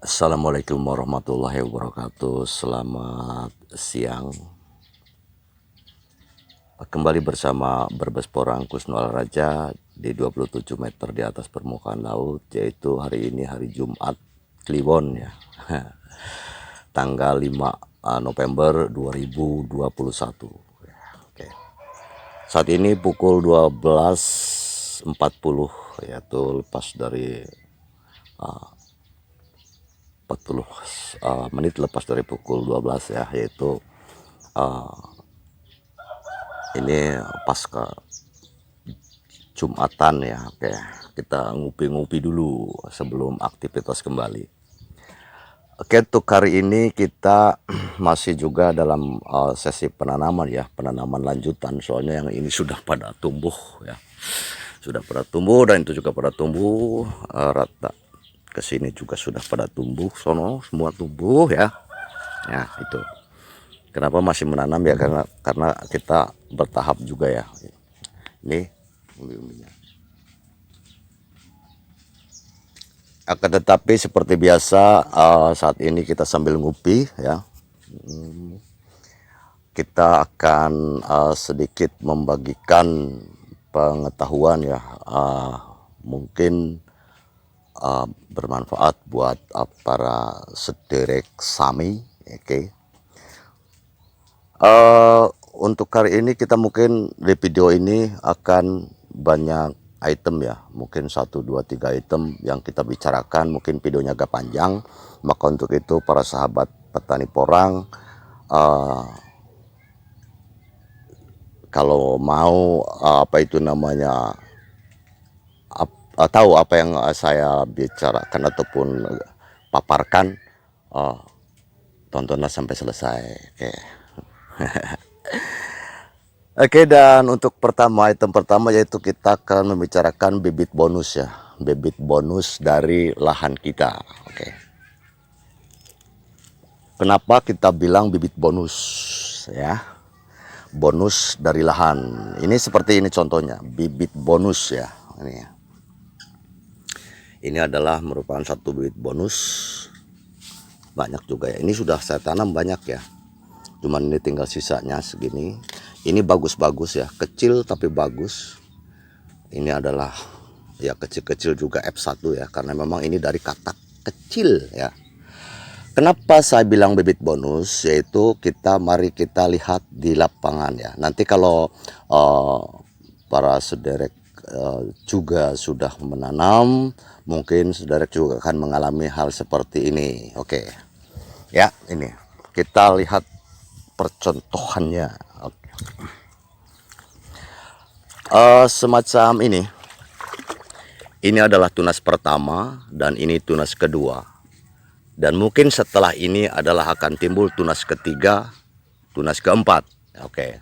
Assalamualaikum warahmatullahi wabarakatuh. Selamat siang. Kembali bersama Brebes Porang Kusnul Raja di 27 meter di atas permukaan laut, yaitu hari ini hari Jumat Kliwon ya. Tanggal 5 November 2021. Oke. Saat ini pukul 12.40, yaitu lepas dari 40 menit lepas dari pukul 12 ya, yaitu ini pasca Jumatan ya. Oke, kita ngupi-ngupi dulu sebelum aktivitas kembali. Oke, untuk hari ini kita masih juga dalam sesi penanaman ya, penanaman lanjutan, soalnya yang ini sudah pada tumbuh ya, sudah pada tumbuh, dan itu juga pada tumbuh rata kesini juga sudah pada tumbuh, sono semua tumbuh ya. Ya itu. Kenapa masih menanam ya, karena kita bertahap juga ya. Ini umbi-umbinya. Akan tetapi seperti biasa saat ini kita sambil ngupi ya. Kita akan sedikit membagikan pengetahuan ya, mungkin bermanfaat buat para sederek Sami. Oke. Untuk hari ini kita mungkin di video ini akan banyak item ya, mungkin 1, 2, 3 item yang kita bicarakan, mungkin videonya agak panjang. Maka untuk itu para sahabat petani porang, kalau mau tahu apa yang saya bicarakan ataupun paparkan, tontonlah sampai selesai. Oke. Oke, dan untuk item pertama yaitu kita akan membicarakan bibit bonus ya, bibit bonus dari lahan kita. Oke. Kenapa kita bilang bibit bonus ya? Bonus dari lahan. Ini seperti ini contohnya, bibit bonus ya. Ini adalah merupakan satu bibit bonus. Banyak juga ya. Ini sudah saya tanam banyak ya. Cuman ini tinggal sisanya segini. Ini bagus-bagus ya, kecil tapi bagus. Ini adalah ya kecil-kecil juga F1 ya, karena memang ini dari katak kecil ya. Kenapa saya bilang bibit bonus? Yaitu mari kita lihat di lapangan ya. Nanti kalau para sederek juga sudah menanam, mungkin sederek juga akan mengalami hal seperti ini. Oke. Ya, ini kita lihat percontohannya. Oke. Semacam ini adalah tunas pertama dan ini tunas kedua, dan mungkin setelah ini adalah akan timbul tunas ketiga, tunas keempat. Oke.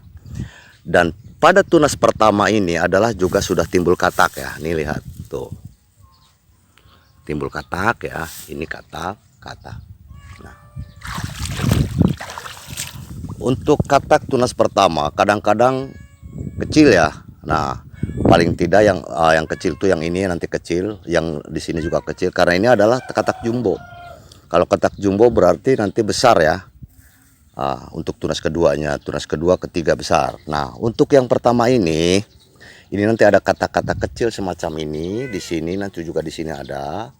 Dan pada tunas pertama ini adalah juga sudah timbul katak ya. Nih lihat tuh, timbul katak ya, ini katak. Nah, untuk katak tunas pertama kadang-kadang kecil ya. Nah, paling tidak yang kecil tuh yang ini nanti kecil, yang di sini juga kecil, karena ini adalah katak jumbo. Kalau katak jumbo berarti nanti besar ya. Untuk tunas keduanya, tunas kedua, ketiga besar. Nah, untuk yang pertama ini nanti ada katak-katak kecil semacam ini di sini, nanti juga di sini ada.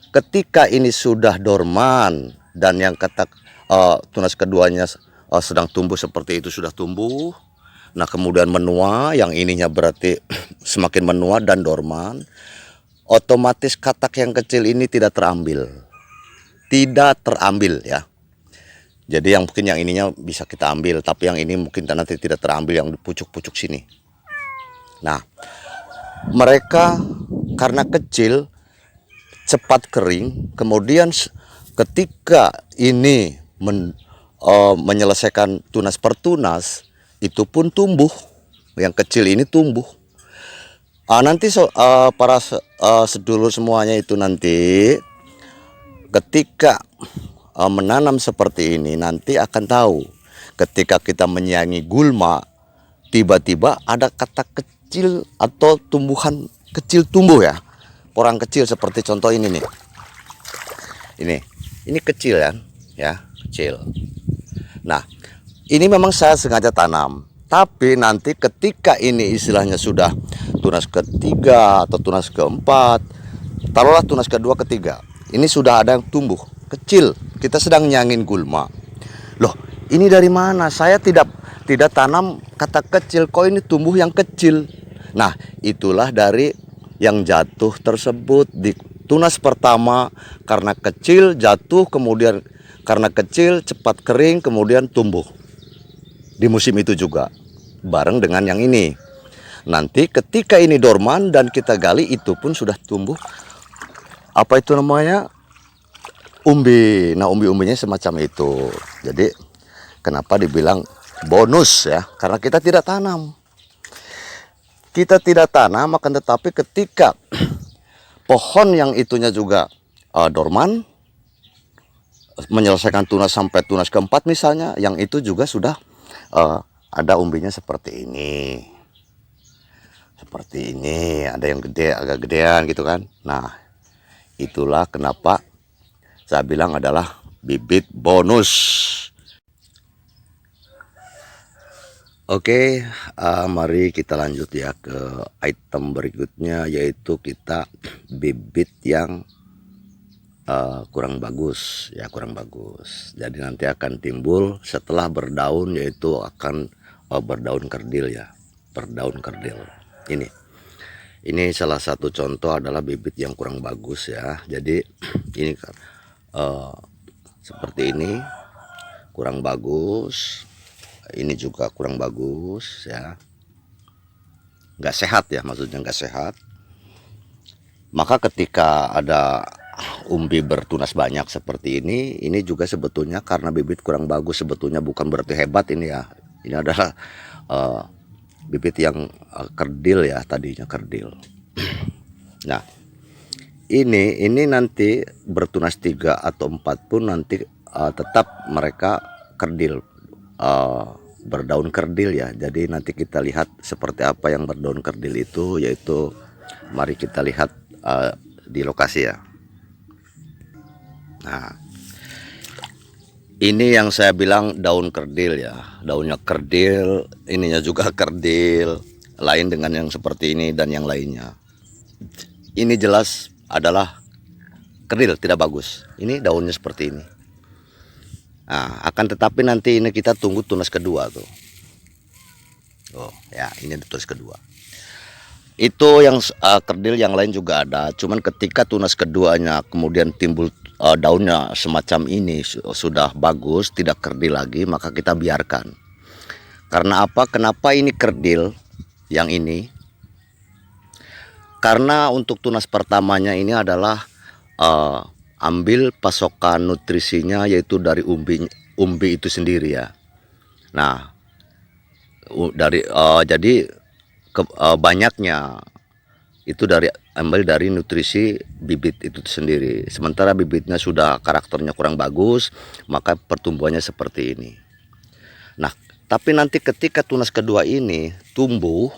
Ketika ini sudah dorman dan yang katak tunas keduanya sedang tumbuh seperti itu, sudah tumbuh. Nah, kemudian menua, yang ininya berarti semakin menua dan dorman, otomatis katak yang kecil ini tidak terambil ya. Jadi yang mungkin yang ininya bisa kita ambil, tapi yang ini mungkin nanti tidak terambil, yang di pucuk-pucuk sini. Nah, mereka karena kecil cepat kering, kemudian ketika ini menyelesaikan tunas per tunas, itu pun tumbuh, yang kecil ini tumbuh. Nanti para sedulur semuanya itu nanti ketika menanam seperti ini nanti akan tahu, ketika kita menyayangi gulma, tiba-tiba ada katak kecil atau tumbuhan kecil tumbuh ya, porang kecil seperti contoh ini nih. Ini Ini kecil kan, ya kecil. Nah, ini memang saya sengaja tanam. Tapi nanti ketika ini istilahnya sudah tunas ketiga atau tunas keempat, taruhlah tunas kedua ketiga, ini sudah ada yang tumbuh kecil. Kita sedang nyangin gulma. Loh, ini dari mana? Saya tidak tanam kata kecil, kok ini tumbuh yang kecil. Nah, itulah dari yang jatuh tersebut di tunas pertama, karena kecil jatuh, kemudian karena kecil cepat kering, kemudian tumbuh di musim itu juga bareng dengan yang ini. Nanti ketika ini dorman dan kita gali, itu pun sudah tumbuh apa itu namanya, umbi. Nah, umbi-umbinya semacam itu. Jadi kenapa dibilang bonus ya, karena kita tidak tanam. Kita tidak tanam, akan tetapi ketika pohon yang itunya juga dorman, menyelesaikan tunas sampai tunas keempat misalnya, yang itu juga sudah ada umbinya seperti ini. Seperti ini, ada yang gede, agak gedean gitu kan. Nah, itulah kenapa saya bilang adalah bibit bonus. Oke, mari kita lanjut ya ke item berikutnya, yaitu kita bibit yang kurang bagus ya, kurang bagus. Jadi nanti akan timbul setelah berdaun, yaitu akan berdaun kerdil ya, berdaun kerdil. Ini salah satu contoh adalah bibit yang kurang bagus ya. Jadi ini seperti ini kurang bagus. Ini juga kurang bagus ya, nggak sehat ya, maksudnya nggak sehat. Maka ketika ada umbi bertunas banyak seperti ini juga sebetulnya karena bibit kurang bagus. Sebetulnya bukan berarti hebat ini ya. Ini adalah bibit yang kerdil ya, tadinya kerdil. Nah, ini nanti bertunas 3 atau 4 pun nanti tetap mereka kerdil, berdaun kerdil ya. Jadi nanti kita lihat seperti apa yang berdaun kerdil itu, yaitu mari kita lihat di lokasi ya. Nah, ini yang saya bilang daun kerdil ya, daunnya kerdil, ininya juga kerdil, lain dengan yang seperti ini dan yang lainnya. Ini jelas adalah kerdil, tidak bagus. Ini daunnya seperti ini. Nah, akan tetapi nanti ini kita tunggu tunas kedua tuh. Oh ya, ini tunas kedua. Itu yang kerdil, yang lain juga ada. Cuman ketika tunas keduanya kemudian timbul daunnya semacam ini, sudah bagus, tidak kerdil lagi, maka kita biarkan. Karena apa? Kenapa ini kerdil yang ini? Karena untuk tunas pertamanya ini adalah ambil pasokan nutrisinya, yaitu dari umbi itu sendiri ya. Nah, jadi banyaknya itu ambil dari nutrisi bibit itu sendiri. Sementara bibitnya sudah karakternya kurang bagus, maka pertumbuhannya seperti ini. Nah, tapi nanti ketika tunas kedua ini tumbuh,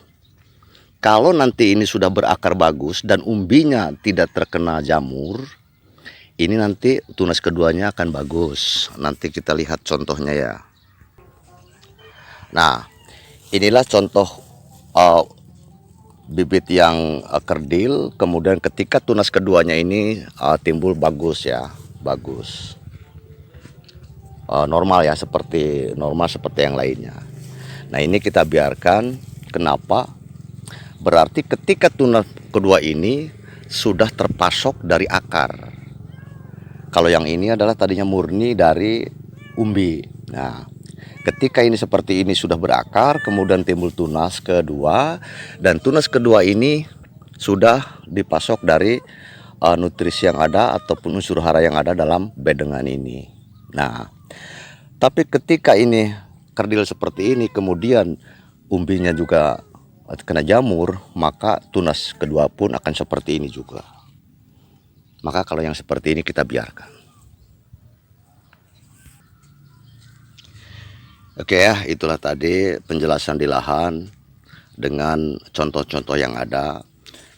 kalau nanti ini sudah berakar bagus dan umbinya tidak terkena jamur, ini nanti tunas keduanya akan bagus. Nanti kita lihat contohnya ya. Nah, inilah contoh bibit yang kerdil. Kemudian ketika tunas keduanya ini timbul bagus ya, bagus. Normal ya, seperti normal seperti yang lainnya. Nah, ini kita biarkan. Kenapa? Berarti ketika tunas kedua ini sudah terpasok dari akar. Kalau yang ini adalah tadinya murni dari umbi. Nah, ketika ini seperti ini sudah berakar, kemudian timbul tunas kedua, dan tunas kedua ini sudah dipasok dari nutrisi yang ada ataupun unsur hara yang ada dalam bedengan ini. Nah, tapi ketika ini kerdil seperti ini, kemudian umbinya juga kena jamur, maka tunas kedua pun akan seperti ini juga. Maka kalau yang seperti ini kita biarkan. Oke ya, itulah tadi penjelasan di lahan dengan contoh-contoh yang ada.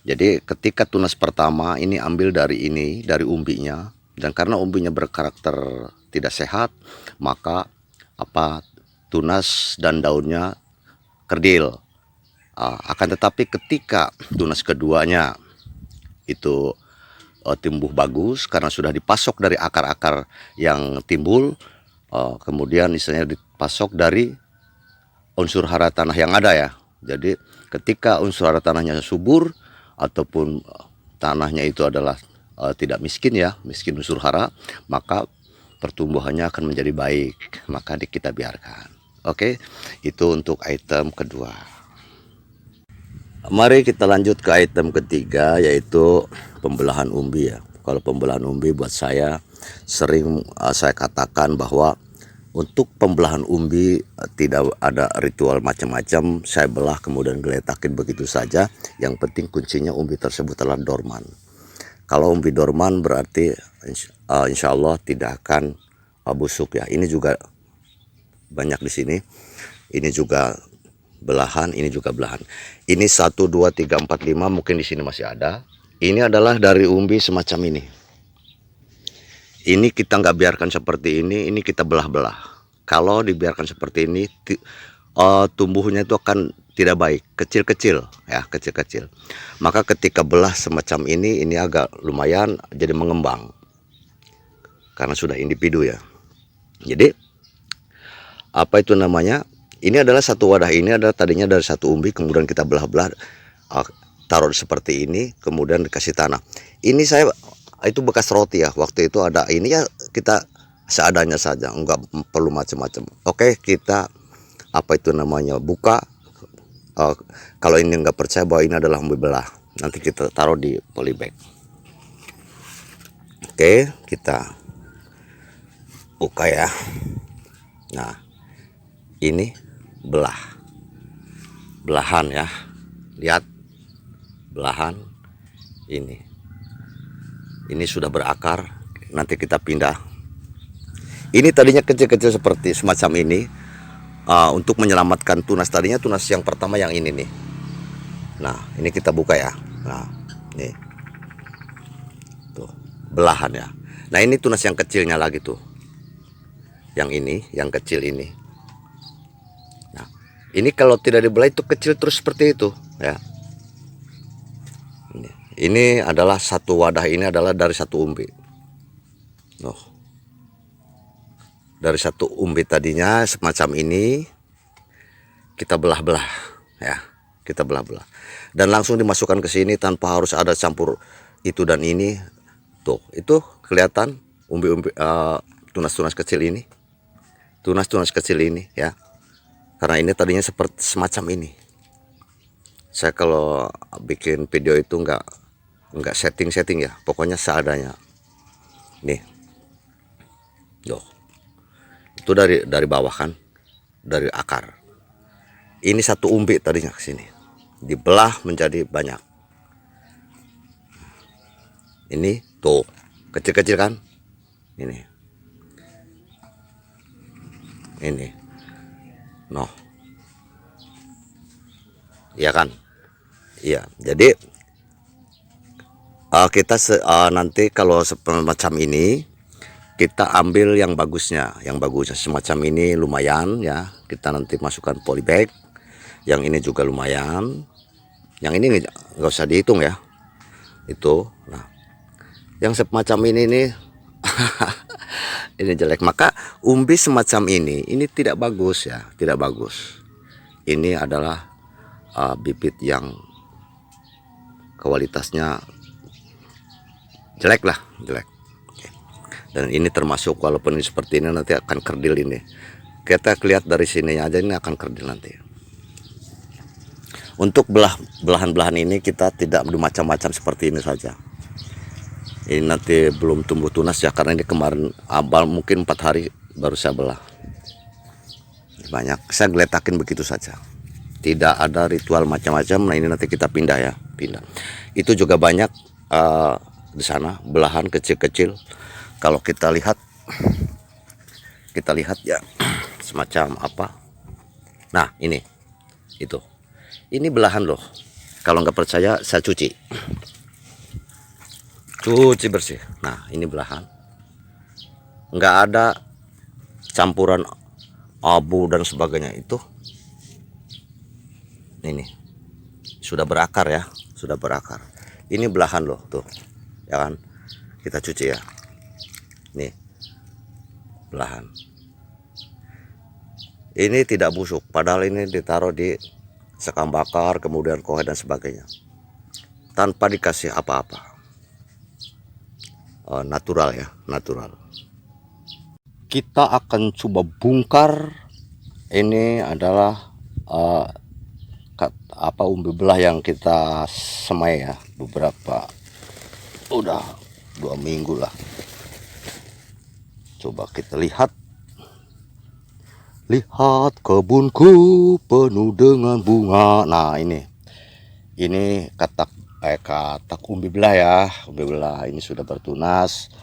Jadi ketika tunas pertama ini ambil dari ini, dari umbinya. Dan karena umbinya berkarakter tidak sehat, maka tunas dan daunnya kerdil. Akan tetapi ketika tunas keduanya itu tumbuh bagus karena sudah dipasok dari akar-akar yang timbul, kemudian misalnya dipasok dari unsur hara tanah yang ada ya. Jadi ketika unsur hara tanahnya subur ataupun tanahnya itu adalah tidak miskin ya, miskin unsur hara, maka pertumbuhannya akan menjadi baik, maka kita biarkan. Oke, itu untuk item kedua. Mari kita lanjut ke item ketiga, yaitu pembelahan umbi ya. Kalau pembelahan umbi buat saya sering saya katakan bahwa untuk pembelahan umbi tidak ada ritual macam-macam. Saya belah kemudian geletakin begitu saja. Yang penting kuncinya umbi tersebut adalah dorman. Kalau umbi dorman berarti insya Allah tidak akan busuk ya. Ini juga banyak di sini. Ini juga belahan, ini juga belahan. Ini 1, 2, 3, 4, 5, mungkin di sini masih ada. Ini adalah dari umbi semacam ini. Ini kita nggak biarkan seperti ini kita belah-belah. Kalau dibiarkan seperti ini, tumbuhnya itu akan tidak baik, kecil-kecil ya, kecil-kecil. Maka ketika belah semacam ini agak lumayan jadi mengembang. Karena sudah individu ya. Jadi apa itu namanya? Ini adalah satu wadah, ini adalah tadinya dari satu umbi, kemudian kita belah-belah, taruh seperti ini, kemudian dikasih tanah. Ini saya itu bekas roti ya, waktu itu ada ini ya, kita seadanya saja, enggak perlu macam-macam. Oke, kita apa itu namanya buka. Kalau ini enggak percaya bahwa ini adalah umbi belah, nanti kita taruh di polybag. Oke, kita buka ya. Nah, ini belahan ya, lihat belahan ini sudah berakar. Nanti kita pindah. Ini tadinya kecil-kecil seperti semacam ini, untuk menyelamatkan tunas. Tadinya tunas yang pertama yang ini nih. Nah, ini kita buka ya. Nah, nih tuh belahan ya. Nah, ini tunas yang kecilnya lagi tuh, yang ini, yang kecil ini. Ini kalau tidak dibelah itu kecil terus seperti itu ya. Ini adalah satu wadah, ini adalah dari satu umbi. Dari satu umbi tadinya semacam ini, kita belah-belah ya, kita belah-belah dan langsung dimasukkan ke sini tanpa harus ada campur itu dan ini. Tuh, itu kelihatan umbi-umbi, tunas-tunas kecil ini, tunas-tunas kecil ini ya. Karena ini tadinya seperti semacam ini. Saya kalau bikin video itu enggak setting-setting ya, pokoknya seadanya. Nih. Loh. Itu dari bawah kan, dari akar. Ini satu umbi tadinya ke sini. Dibelah menjadi banyak. Ini tuh, kecil-kecil kan? Ini. Noh, iya kan? Iya. Jadi kita nanti kalau semacam ini kita ambil yang bagusnya, semacam ini lumayan ya. Kita nanti masukkan polybag. Yang ini juga lumayan. Yang ini nggak usah dihitung ya. Itu. Nah, yang semacam ini nih. Ini jelek. Maka umbi semacam ini tidak bagus ya, tidak bagus. Ini adalah bibit yang kualitasnya jelek lah, jelek. Dan ini termasuk, walaupun ini seperti ini nanti akan kerdil ini. Kita lihat dari sini aja ini akan kerdil nanti. Untuk belahan-belahan ini kita tidak macam-macam seperti ini saja. Ini nanti belum tumbuh tunas ya, karena ini kemarin abal mungkin 4 hari baru saya belah. Banyak, saya geletakin begitu saja. Tidak ada ritual macam-macam. Nah, ini nanti kita pindah ya, pindah. Itu juga banyak di sana belahan kecil-kecil. Kalau kita lihat ya semacam apa. Nah, ini belahan loh. Kalau nggak percaya saya cuci bersih. Nah, ini belahan. nggak ada campuran abu dan sebagainya. Itu ini sudah berakar ya, sudah berakar. Ini belahan loh tuh, ya kan? Kita cuci ya, nih belahan. Ini tidak busuk, padahal ini ditaruh di sekam bakar, kemudian kohai dan sebagainya, tanpa dikasih apa-apa. Natural ya, natural. Kita akan coba bongkar. Ini adalah umbi belah yang kita semai ya, beberapa, udah 2 minggu lah. Coba kita lihat kebunku penuh dengan bunga. Nah ini katak umbi belah ya, umbi belah ini sudah bertunas.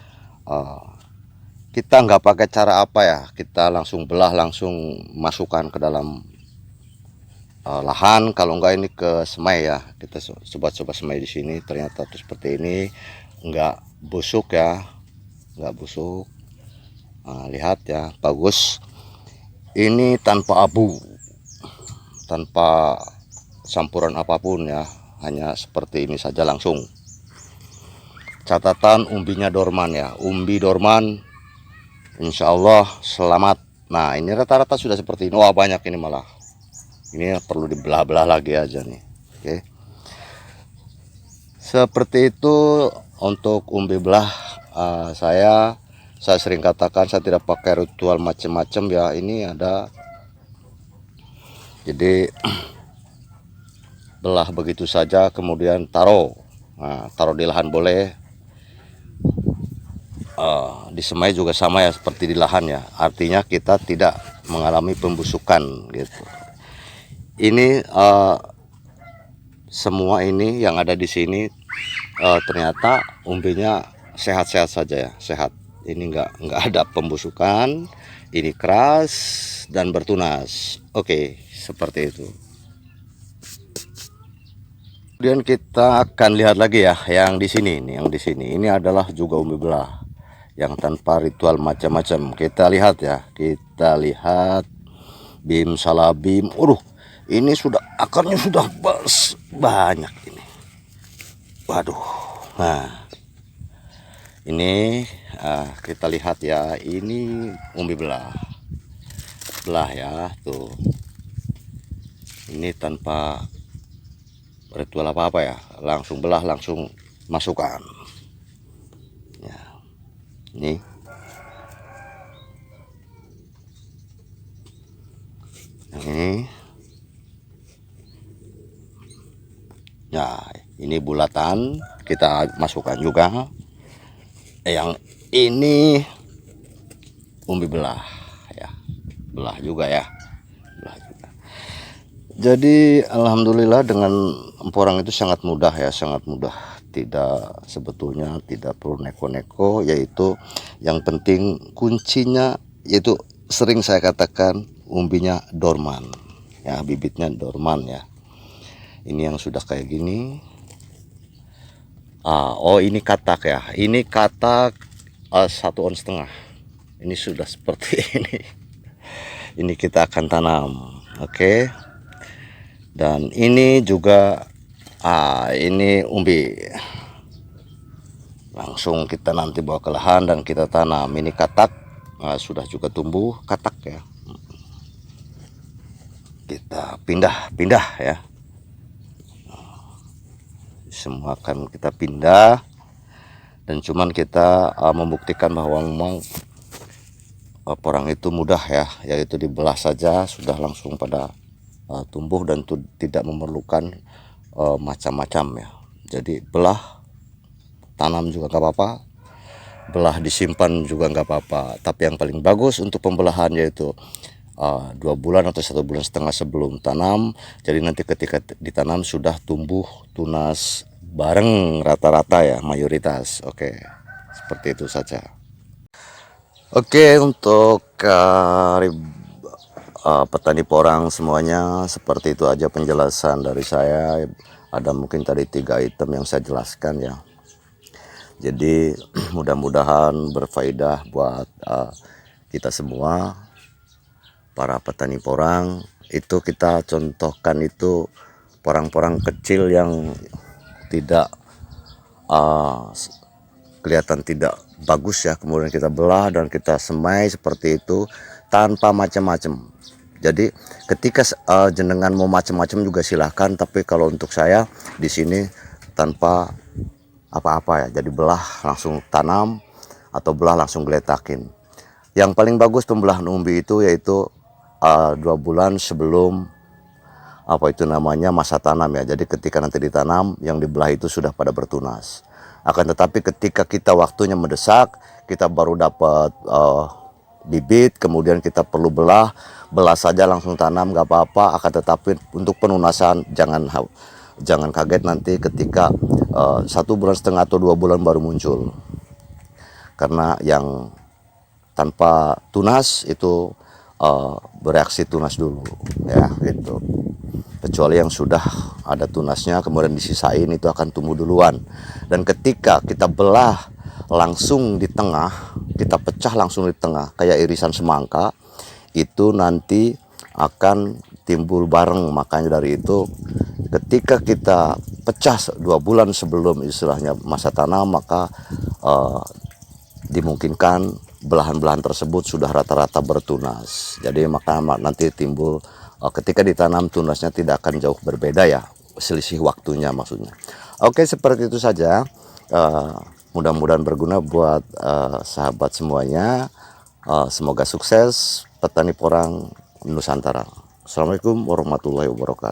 Kita nggak pakai cara apa ya, kita langsung belah, langsung masukkan ke dalam lahan. Kalau enggak ini ke semai ya, kita coba semai di sini. Ternyata tuh seperti ini, nggak busuk ya, nggak busuk. Lihat ya, bagus. Ini tanpa abu, tanpa campuran apapun ya, hanya seperti ini saja langsung. Catatan umbinya dorman ya, umbi dorman, insya Allah selamat. Nah ini rata-rata sudah seperti ini. Wah banyak ini malah, ini perlu dibelah-belah lagi aja nih. Oke, seperti itu untuk umbi belah. Saya sering katakan saya tidak pakai ritual macam-macam ya. Ini ada, jadi belah begitu saja, kemudian taruh di lahan boleh, di semai juga sama ya, seperti di lahan ya. Artinya kita tidak mengalami pembusukan gitu. Ini semua ini yang ada di sini ternyata umbinya sehat-sehat saja ya, sehat. Ini enggak ada pembusukan, ini keras dan bertunas. Oke, seperti itu. Kemudian kita akan lihat lagi ya yang di sini nih, yang di sini. Ini adalah juga umbi belah yang tanpa ritual macam-macam. Kita lihat ya, kita lihat bim salabim. Ini sudah akarnya sudah banyak ini. Waduh. Nah, ini kita lihat ya, ini umbi belah ya tuh. Ini tanpa ritual apa-apa ya, langsung belah, langsung masukkan ya. Ini yang ini ya, ini bulatan kita masukkan juga. Yang ini umbi belah ya, belah juga ya, belah juga. Jadi alhamdulillah dengan emporang itu sangat mudah ya, sangat mudah. Sebetulnya tidak perlu neko-neko, yaitu yang penting kuncinya yaitu sering saya katakan umbinya dorman ya, bibitnya dorman ya. Ini yang sudah kayak gini. Oh ini katak ya, ini katak 1,5 on. Ini sudah seperti ini. Ini kita akan tanam, oke. Dan ini juga ini umbi, langsung kita nanti bawa ke lahan dan kita tanam. Ini katak sudah juga tumbuh katak ya. Kita pindah ya, semua akan kita pindah. Dan cuman kita membuktikan bahwa memang porang itu mudah ya, yaitu dibelah saja sudah langsung pada tumbuh dan tidak memerlukan macam-macam ya. Jadi belah, tanam juga nggak apa-apa, belah disimpan juga nggak apa-apa. Tapi yang paling bagus untuk pembelahan yaitu 2 bulan atau 1,5 bulan sebelum tanam. Jadi nanti ketika ditanam sudah tumbuh tunas bareng rata-rata ya, mayoritas. Oke, seperti itu saja. Oke, untuk petani porang semuanya seperti itu aja penjelasan dari saya. Ada mungkin tadi 3 item yang saya jelaskan ya. Jadi mudah-mudahan berfaedah buat kita semua para petani porang. Itu kita contohkan itu porang-porang kecil yang tidak kelihatan tidak bagus ya, kemudian kita belah dan kita semai seperti itu tanpa macam-macam. Jadi ketika jenengan mau macam-macam juga silahkan, tapi kalau untuk saya di sini tanpa apa-apa ya, jadi belah langsung tanam atau belah langsung geletakin. Yang paling bagus pembelahan umbi itu yaitu 2 bulan sebelum masa tanam ya. Jadi ketika nanti ditanam, yang dibelah itu sudah pada bertunas. Akan tetapi ketika kita waktunya mendesak, kita baru dapat bibit, kemudian kita perlu belah saja langsung tanam nggak apa-apa. Akan tetapi untuk penunasan jangan kaget nanti ketika 1,5 bulan atau 2 bulan baru muncul, karena yang tanpa tunas itu bereaksi tunas dulu ya gitu. Kecuali yang sudah ada tunasnya kemudian disisain, itu akan tumbuh duluan. Dan ketika kita belah langsung di tengah, kita pecah langsung di tengah kayak irisan semangka, itu nanti akan timbul bareng. Makanya dari itu ketika kita pecah 2 bulan sebelum istilahnya masa tanam, maka dimungkinkan belahan-belahan tersebut sudah rata-rata bertunas. Jadi maka nanti timbul ketika ditanam tunasnya tidak akan jauh berbeda ya, selisih waktunya maksudnya. Oke, seperti itu saja. Mudah-mudahan berguna buat sahabat semuanya. Semoga sukses petani porang Nusantara. Assalamualaikum warahmatullahi wabarakatuh.